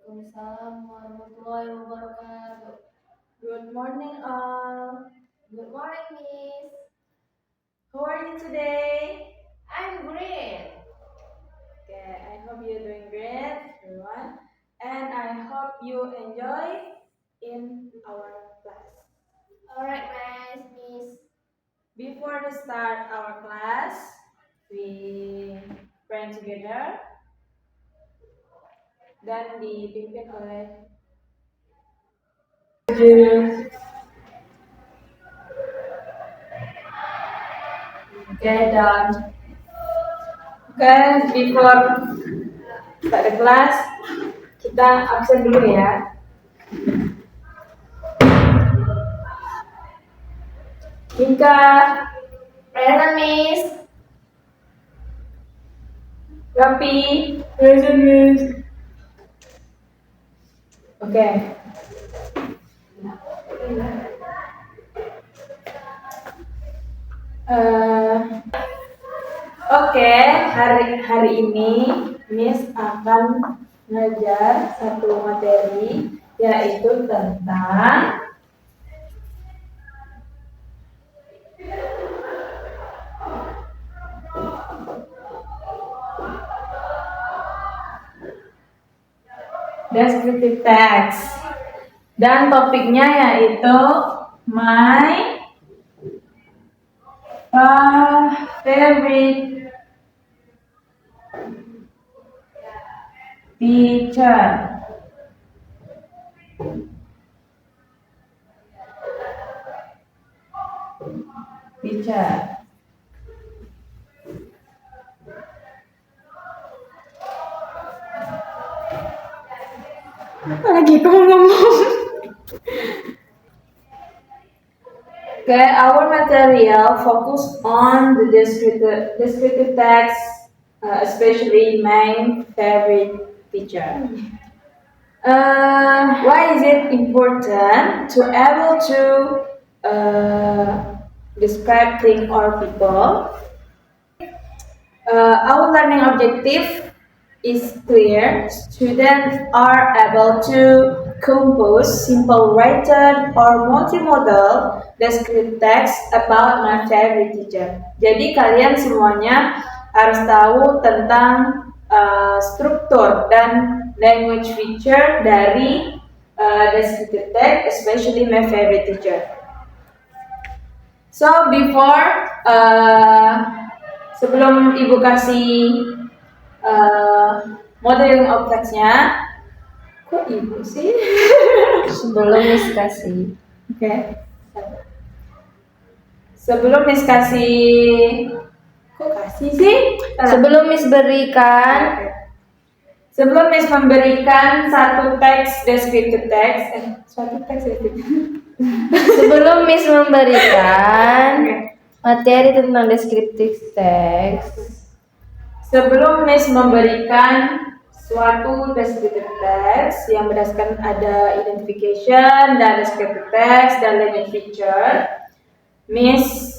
Waalaikumsalam warahmatullahi wabarakatuh. Good morning, all. Good morning, Miss. How are you today? I'm great. Okay, I hope you're doing great, everyone. And I hope you enjoy in our class. Alright, Miss. Before we start our class, we pray together. Dan dipimpin oleh Okay, done. Okay, before start the class, kita absen dulu ya. Inka, Present, Miss. Rapi, present miss. Oke. Oke, hari ini Miss akan ngajar satu materi yaitu tentang descriptive text. Dan topiknya yaitu my favorite teacher. Apa lagi kamu ngomong? Okay, our material focus on the descriptive text, especially my favorite teacher. Why is it important to able to describe things or people? Our learning objective is clear. Students are able to compose simple written or multimodal descriptive text about my favorite teacher. Jadi kalian semuanya harus tahu tentang struktur dan language feature dari descriptive text, especially my favorite teacher. So before sebelum ibu kasih modeling objeknya, kok ibu sih? Sebelum Miss kasih. Oke. Sebelum Miss kasih, kok kasih sih? Sebelum Miss berikan, Sebelum Miss memberikan satu teks descriptive text, suatu teks descriptive. sebelum Miss memberikan materi tentang descriptive text, Sebelum Miss memberikan suatu descriptive text yang berdasarkan ada identification dan descriptive text dan language feature, Miss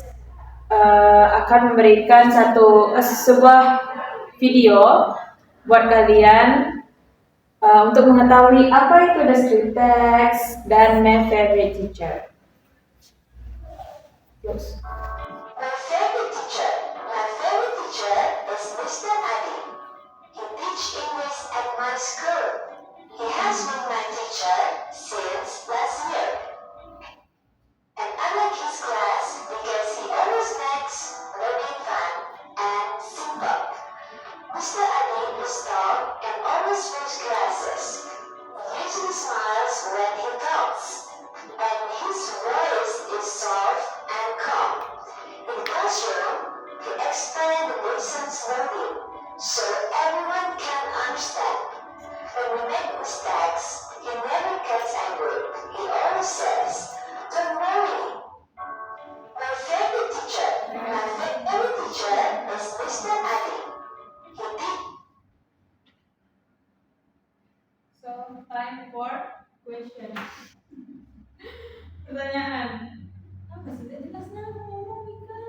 akan memberikan sebuah video buat kalian untuk mengetahui apa itu descriptive text dan my favorite teacher. Yes. My favorite teacher is Mr. Adi. He teaches English at my school. He has been my teacher since last year. And I like his class because he always makes learning fun and simple. Mr. Adi is tall and always wears glasses. He usually smiles when he talks, and his voice is soft and calm. In the classroom, he explains the lesson slowly, so everyone can understand. When we make mistakes, he never gets angry. He always says, "Don't worry." My favorite teacher is Mr. Adi. He did. So time for question. Pertanyaan. Apa sih? Tidak jelas nama ngomong Mika.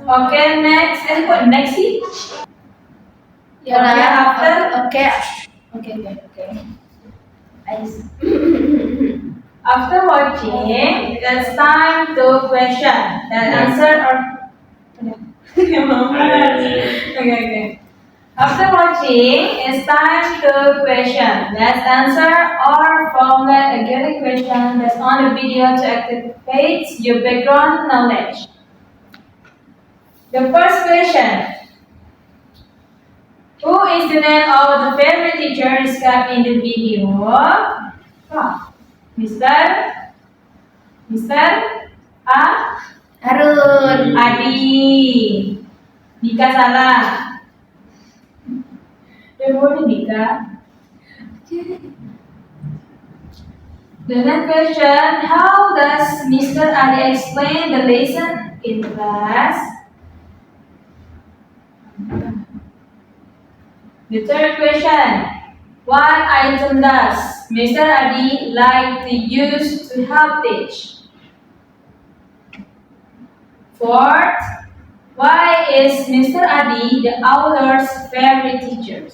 Oke, next. Kok next sih? Yola. Okay, after Okay. After watching, it's time to question and answer or okay. After watching, it's time to question. Let's answer or formulate a guided question based on the video to activate your background knowledge. The first question. Who is the name of the favorite teacher described in the video? Mr. A. Harun. Adi. Dika salah. Boleh Dika. The next question, how does Mr. Adi explain the lesson in class? The third question, what item does Mr. Adi like to use to help teach? Fourth, why is Mr. Adi the author's favorite teacher?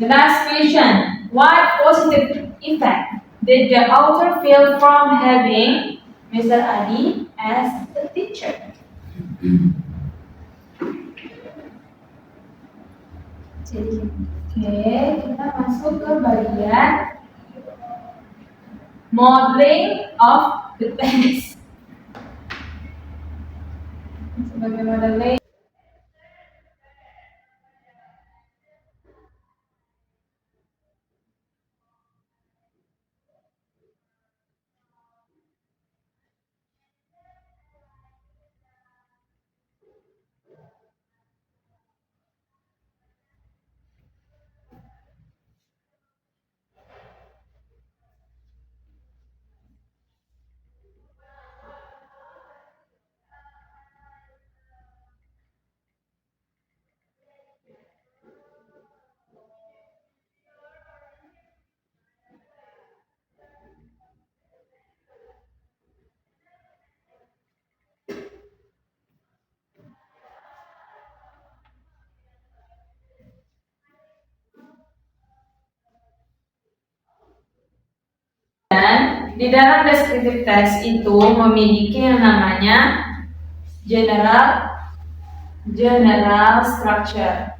The last question, what positive effect did the author feel from having Mr. Adi as a teacher? Oke, kita masuk ke bagian modeling of the text. Sebagai modeling. Dan di dalam descriptive text itu memiliki yang namanya general structure.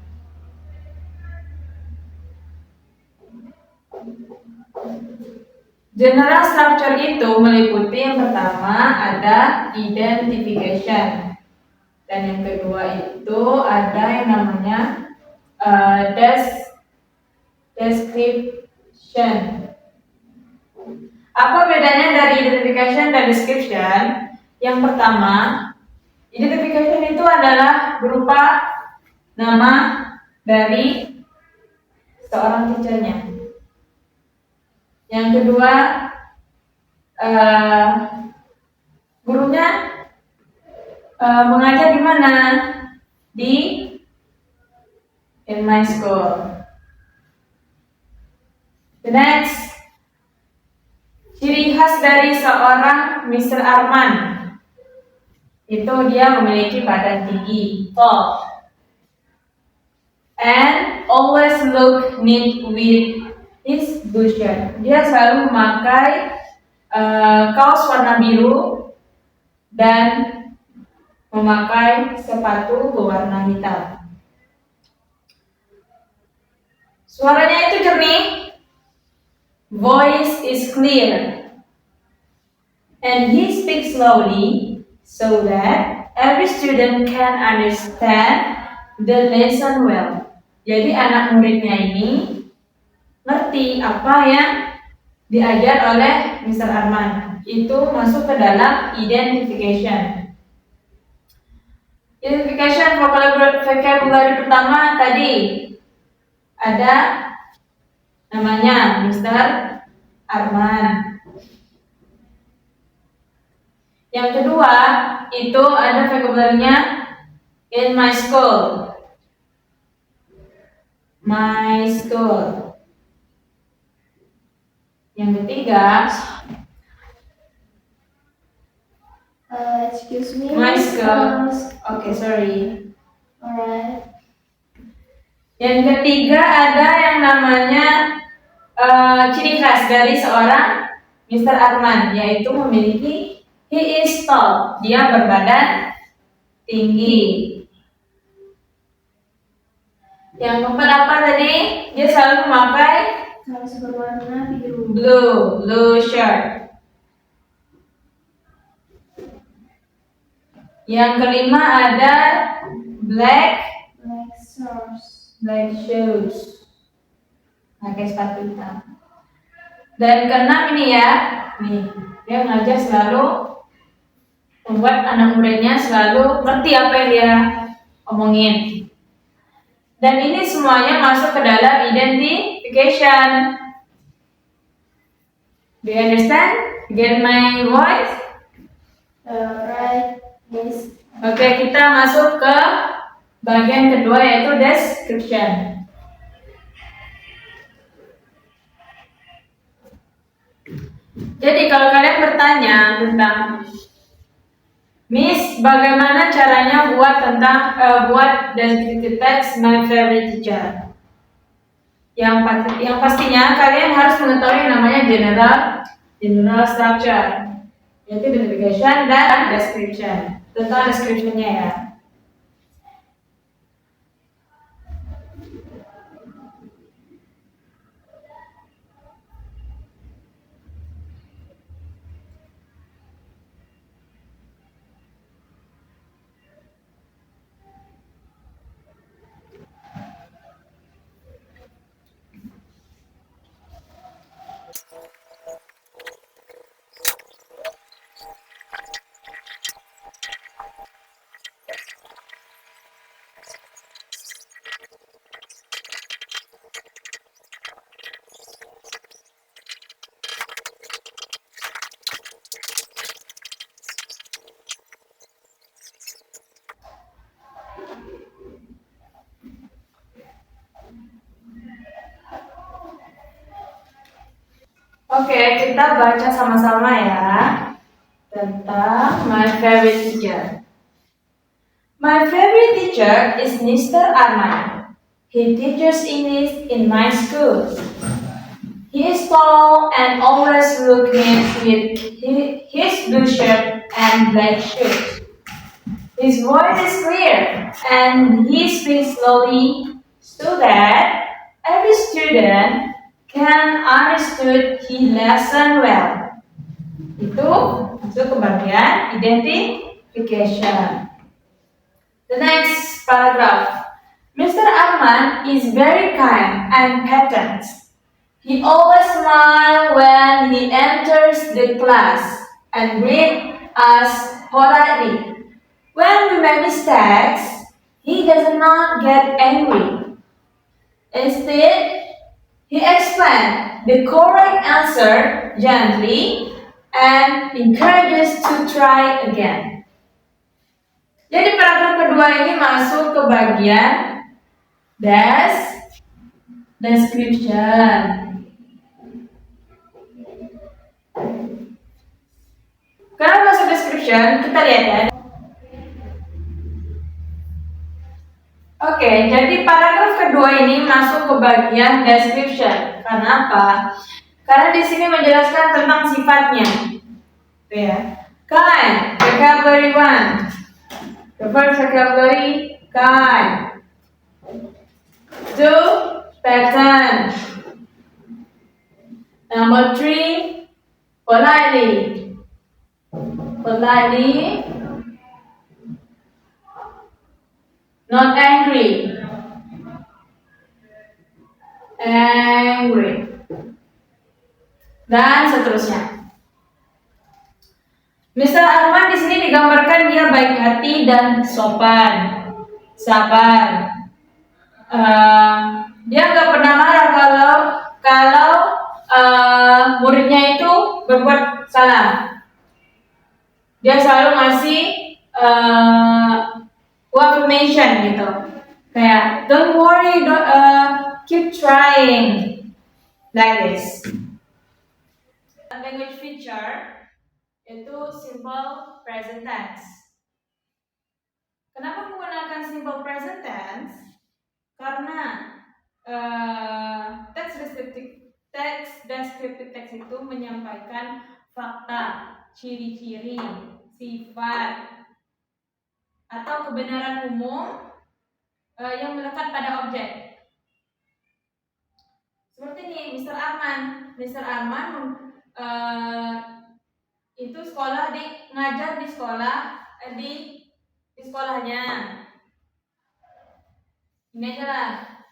General structure itu meliputi yang pertama ada identification dan yang kedua itu ada yang namanya description. Apa bedanya dari identification dan description? Yang pertama, identification itu adalah berupa nama dari seorang teachernya. Yang kedua, gurunya mengajar di mana? In my school. The next, ciri khas dari seorang Mr. Arman itu dia memiliki badan tinggi, tall, and always look neat with his blue shirt. Dia selalu memakai kaos warna biru dan memakai sepatu berwarna hitam. Suaranya itu jernih. Voice is clear. And he speaks slowly so that every student can understand the lesson well. Jadi anak muridnya ini ngerti apa yang diajar oleh Mr. Arman. Itu masuk ke dalam identification. Identification vocabulary pertama tadi ada namanya Mr. Arman. Yang kedua itu ada vocabulary-nya in my school. My school. Yang ketiga, Excuse me. my school. Okay, sorry. Alright. Yang ketiga ada yang namanya ciri khas dari seorang Mr. Arman, yaitu memiliki he is tall, dia berbadan tinggi. Yang keempat apa tadi? Dia selalu memakai Kaos berwarna biru. blue shirt. Yang kelima ada black shoes. Pakai sepatu hitam. Dan keenam ini ya, nih dia ngajar selalu membuat anak muridnya selalu ngerti apa yang dia omongin. Dan ini semuanya masuk ke dalam identification. Do you understand? Get my voice? Right. Yes. Oke, kita masuk ke bagian kedua yaitu description. Jadi kalau kalian bertanya tentang Miss, bagaimana caranya buat descriptive text my favorite teacher? Yang pastinya kalian harus mengetahui yang namanya general structure, yaitu identification dan description. Tentang descriptionnya ya. Oke, kita baca sama-sama ya tentang my favorite teacher. My favorite teacher is Mr. Arman. He teaches English in my school. He is tall and always looks neat with his blue shirt and black shoes. His voice is clear and he speaks slowly so that every student can understood his lesson well. Itu masuk ke bagian identification. The next paragraph. Mr. Arman is very kind and patient. He always smiles when he enters the class and greets us politely. When we make mistakes, he does not get angry. Instead, he explains the correct answer gently and encourages to try again. Jadi paragraf kedua ini masuk ke bagian description. Karena masuk description, kita lihat ya. Oke, jadi paragraf kedua ini masuk ke bagian description. Karena apa? Karena di sini menjelaskan tentang sifatnya. Tuh ya. Kind, vocabulary 1. The first vocabulary, kind. 2, pattern. Number 3, politely. Politely. Not angry. Angry. Dan seterusnya. Mr. Arman di sini digambarkan dia baik hati dan sopan, sabar. Dia nggak pernah marah kalau muridnya itu berbuat salah. Dia selalu ngasih affirmation gitu, kayak don't worry, keep trying, like this. Language feature itu simple present tense. Kenapa menggunakan simple present tense? Karena teks descriptive text itu menyampaikan fakta, ciri-ciri, sifat, atau kebenaran umum yang melekat pada objek. Seperti ini, Mr. Arman. Mr. Arman itu ngajar di sekolahnya. Ini aja lah.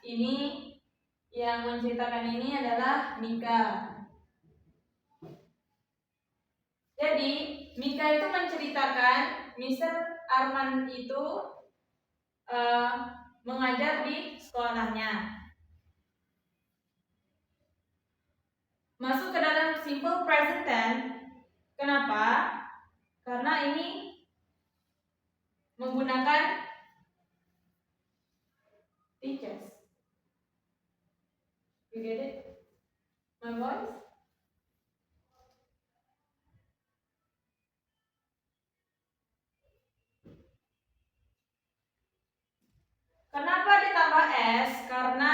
Ini yang menceritakan ini adalah Mika. Jadi Mika itu menceritakan Mr. Arman itu mengajar di sekolahnya. Masuk ke dalam simple present tense. Kenapa? Karena ini menggunakan teachers. You get it? My voice? Kenapa ditambah S? Karena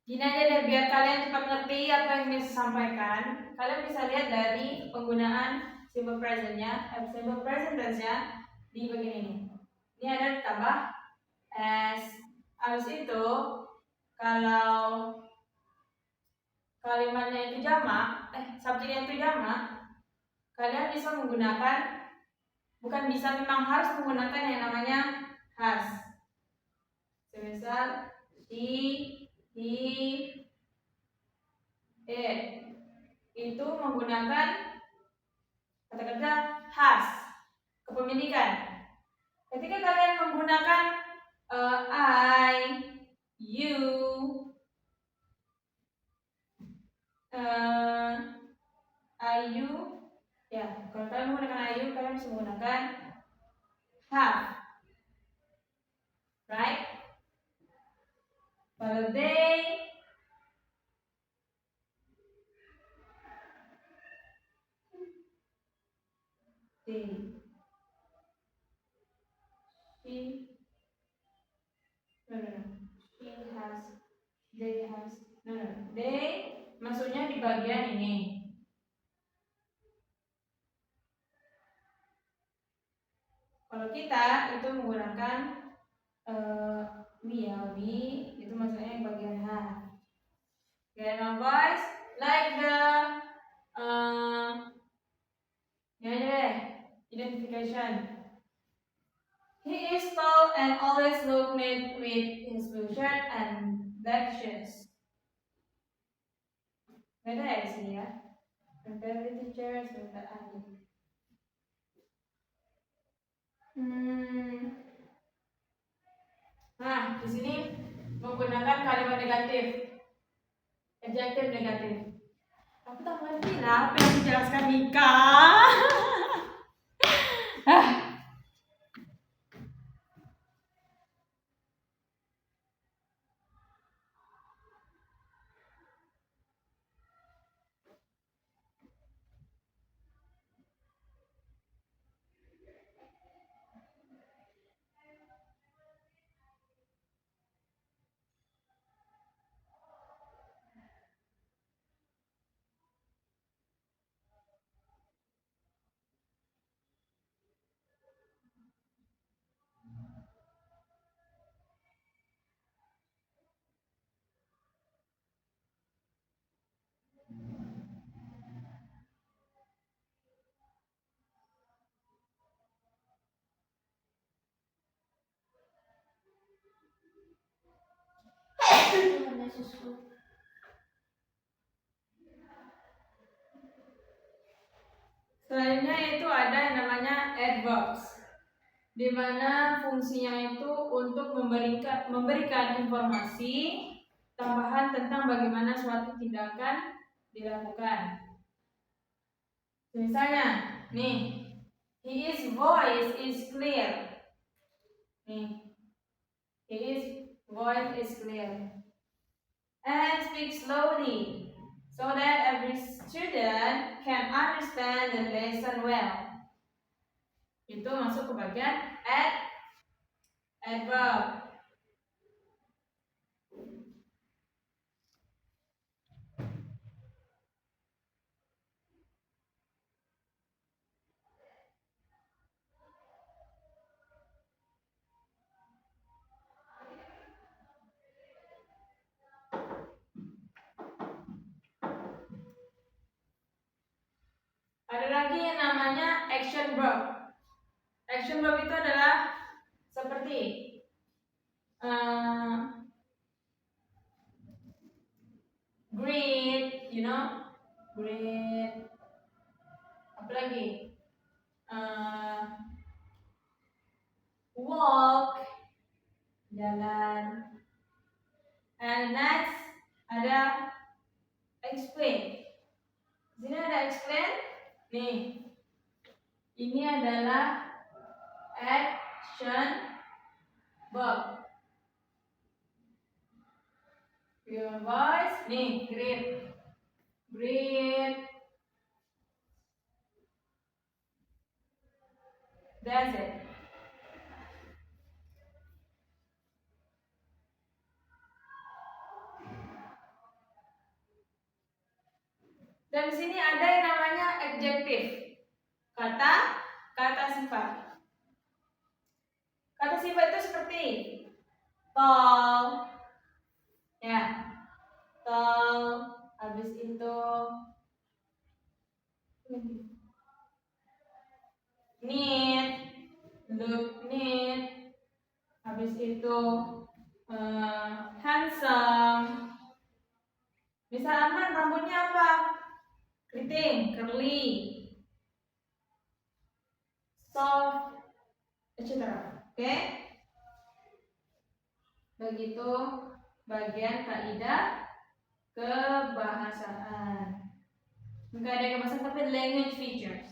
gini aja deh, biar kalian cepat ngerti apa yang bisa sampaikan. Kalian bisa lihat dari penggunaan simple present-nya, simple present tense-nya di bagian ini. Ini ada ditambah S. Habis itu kalau kalimatnya itu jamak, subjeknya itu jamak, kalian bisa menggunakan, memang harus menggunakan yang namanya has. Semisal she, he, it. Itu menggunakan kata-kata has, kepemilikan. Ketika kalian menggunakan I, you, you, ya, kalau kalian menggunakan you, kalian bisa menggunakan have, right? Kalau they, she, no, she has, they has, no, they maksudnya di bagian ini. Kalau kita itu menggunakan we itu maksudnya yang bagian have. Get my voice? Like the identification. He is tall and always look neat with his blue shirt and black shoes. Beda ya di sini ya. Compare with teachers with the adjective. Nah, di sini menggunakan kalimat negatif, adjektif negatif. Aku tak ngerti lah apa yang dijelaskan Mika. Ada susu. Selanjutnya itu ada yang namanya adverbs, di mana fungsinya itu untuk memberikan informasi tambahan tentang bagaimana suatu tindakan dilakukan. Misalnya, nih, his voice is clear. Nih, his voice is clear. And speak slowly so that every student can understand the lesson well. Itu masuk ke bagian adverb. Ada lagi yang namanya action verb. Action verb itu adalah seperti greet, greet. Apa lagi? Walk, jalan. And next ada explain. Di sini ada explain. Nih, ini adalah action verb. Your voice, nih, greet, greet. That's it. Dan di sini ada yang namanya adjective. Kata sifat. Kata sifat itu seperti tall, ya, tall. Habis itu neat, look neat. Habis itu handsome. Misalnya rambutnya apa? Keriting, curly, soft, etc. Oke? Begitu bagian kaidah kebahasaan. Enggak ada kebahasaan tapi language features.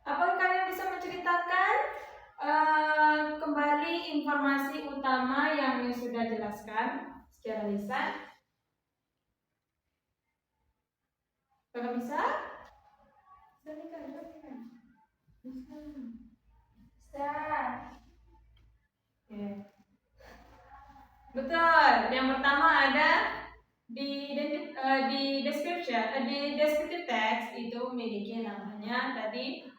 Apakah kalian bisa menceritakan kembali informasi utama yang sudah jelaskan secara lisan? Apakah bisa? Bisa. Okay. Betul. Yang pertama ada di description, di descriptive text itu memiliki namanya tadi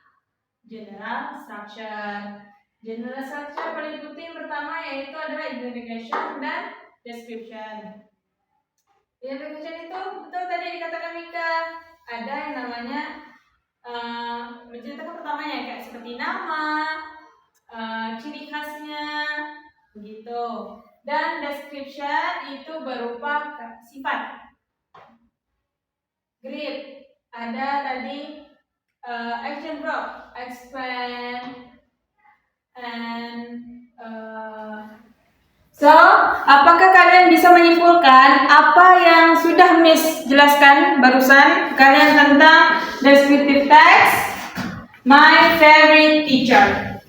general structure. General structure paling penting pertama yaitu adalah identification dan description. Identification itu betul tadi dikatakan Mika, ada yang namanya menceritakan pertamanya kayak seperti nama, ciri khasnya, begitu. Dan description itu berupa sifat. Greet, ada tadi action verb, explain, and so, apakah kalian bisa menyimpulkan apa yang sudah Miss jelaskan barusan kalian tentang descriptive text? My favorite teacher.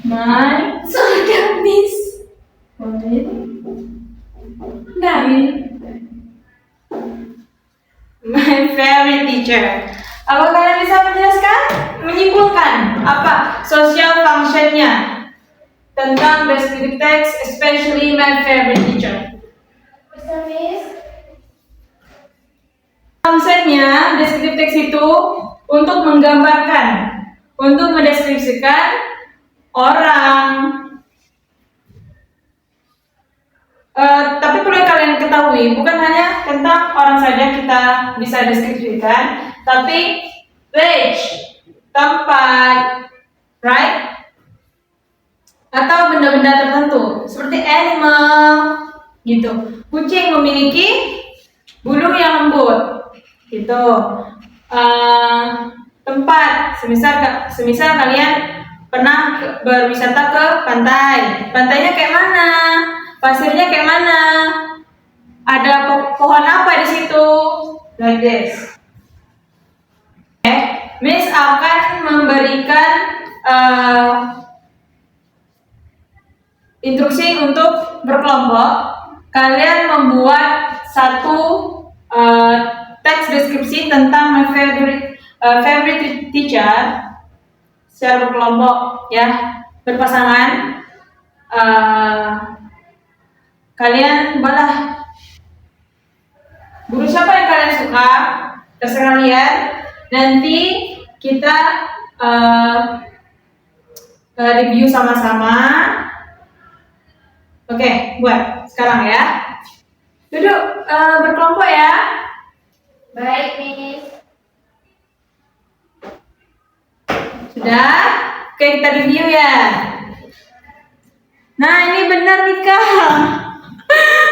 My Sudah, Miss. My favorite teacher. Apa kalian bisa menjelaskan, menyimpulkan apa social functionnya tentang descriptive text, especially my favorite teacher? Bisa, Miss. Functionnya descriptive text itu untuk menggambarkan, untuk mendeskripsikan orang. Tapi perlu kalian ketahui, bukan hanya tentang orang saja kita bisa deskripsikan, tapi place, tempat, right? Atau benda-benda tertentu seperti animal gitu. Kucing memiliki bulu yang lembut gitu. Tempat, semisal kalian pernah berwisata ke pantai. Pantainya kayak mana? Pasirnya kayak mana? Ada pohon apa di situ? Like this. Miss akan memberikan instruksi untuk berkelompok. Kalian membuat satu teks deskripsi tentang my favorite teacher secara berkelompok, ya, berpasangan. Kalian buatlah guru siapa yang kalian suka, terserah kalian. Nanti kita review sama-sama. Oke, buat sekarang ya. Duduk berkelompok ya. Baik, Miss. Sudah? Oke, kita review ya. Nah, ini benar Mika.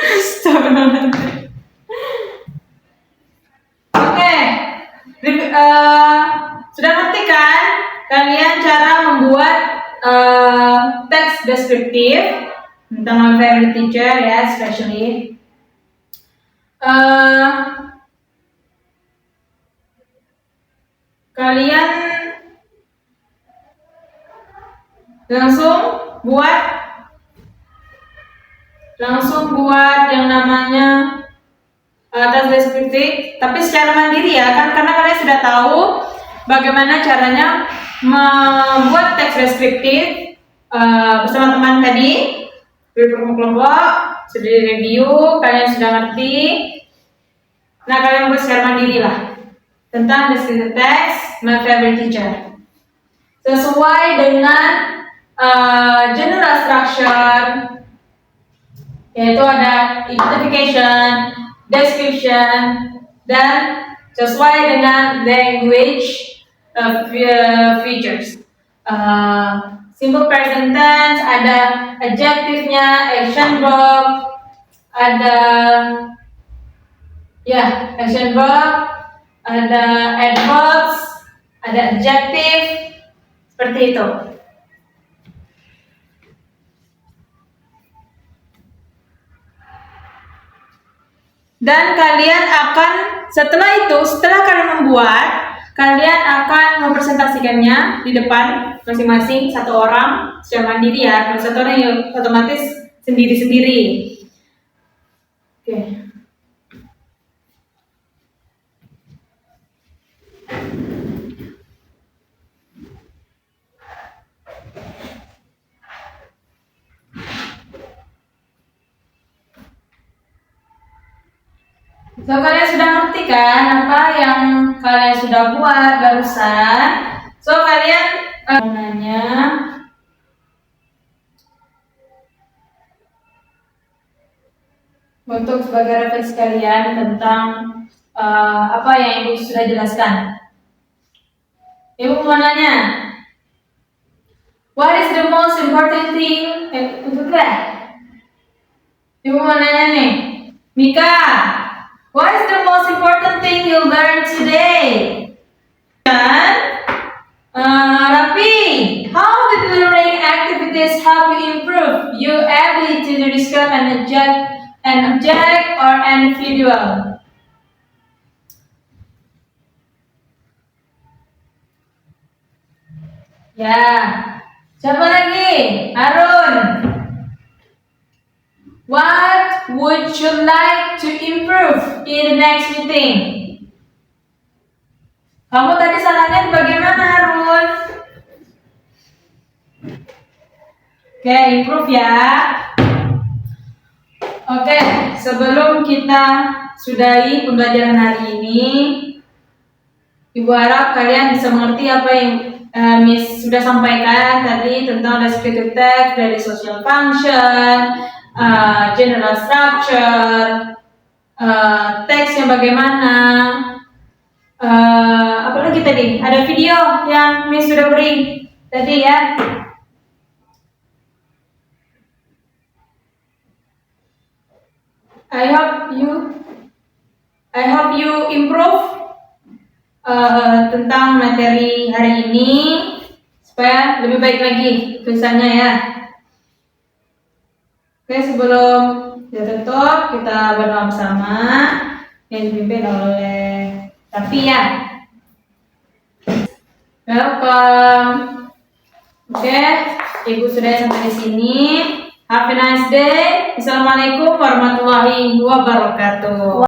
Astagfirullahaladzim. Oke, sudah ngerti kan kalian cara membuat teks deskriptif tentang my favorite teacher ya, especially kalian langsung buat yang namanya teks deskriptif, tapi secara mandiri ya kan, karena kalian sudah tahu bagaimana caranya membuat teks deskriptif bersama teman tadi, berkelompok, sudah direview, kalian sudah ngerti. Nah, kalian buat secara mandiri lah tentang descriptive text my favorite teacher sesuai dengan general structure, yaitu ada identification, description, dan sesuai dengan language features. Simple present tense, ada adjektifnya, action verb, ada action verb, ada adverbs, ada adjective, seperti itu. Dan kalian akan setelah kalian membuat, kalian akan mempresentasikannya di depan masing-masing satu orang secara mandiri ya. Kalau satu orang ya otomatis sendiri-sendiri. Oke. So, kalian sudah ngerti kan apa yang kalian sudah buat barusan? So, kalian nanya untuk sebagai referensi kalian tentang apa yang Ibu sudah jelaskan. Ibu mau nanya, what is the most important thing? Ibu mau nanya nih, Mika, what is the most important thing you learned today? Dan Rafi, how did the learning activities help you improve your ability to describe an object or an individual? Ya, siapa lagi? Harun. What would you like to improve in the next meeting? Kamu tadi salahnya bagaimana, Harun? Oke, improve ya. Oke, sebelum kita sudahi pembelajaran hari ini, Ibu harap kalian bisa mengerti apa yang Miss sudah sampaikan tadi tentang descriptive text dari social function, general structure, teksnya bagaimana, apa lagi pergi tadi? Ada video yang Miss sudah beri tadi ya. I hope you improve tentang materi hari ini supaya lebih baik lagi tulisannya ya. Oke, sebelum kita tutup kita berdoa bersama yang dipimpin oleh Raffi ya. Welcome. Oke, Ibu sudah sampai di sini. Have a nice day. Assalamualaikum warahmatullahi wabarakatuh.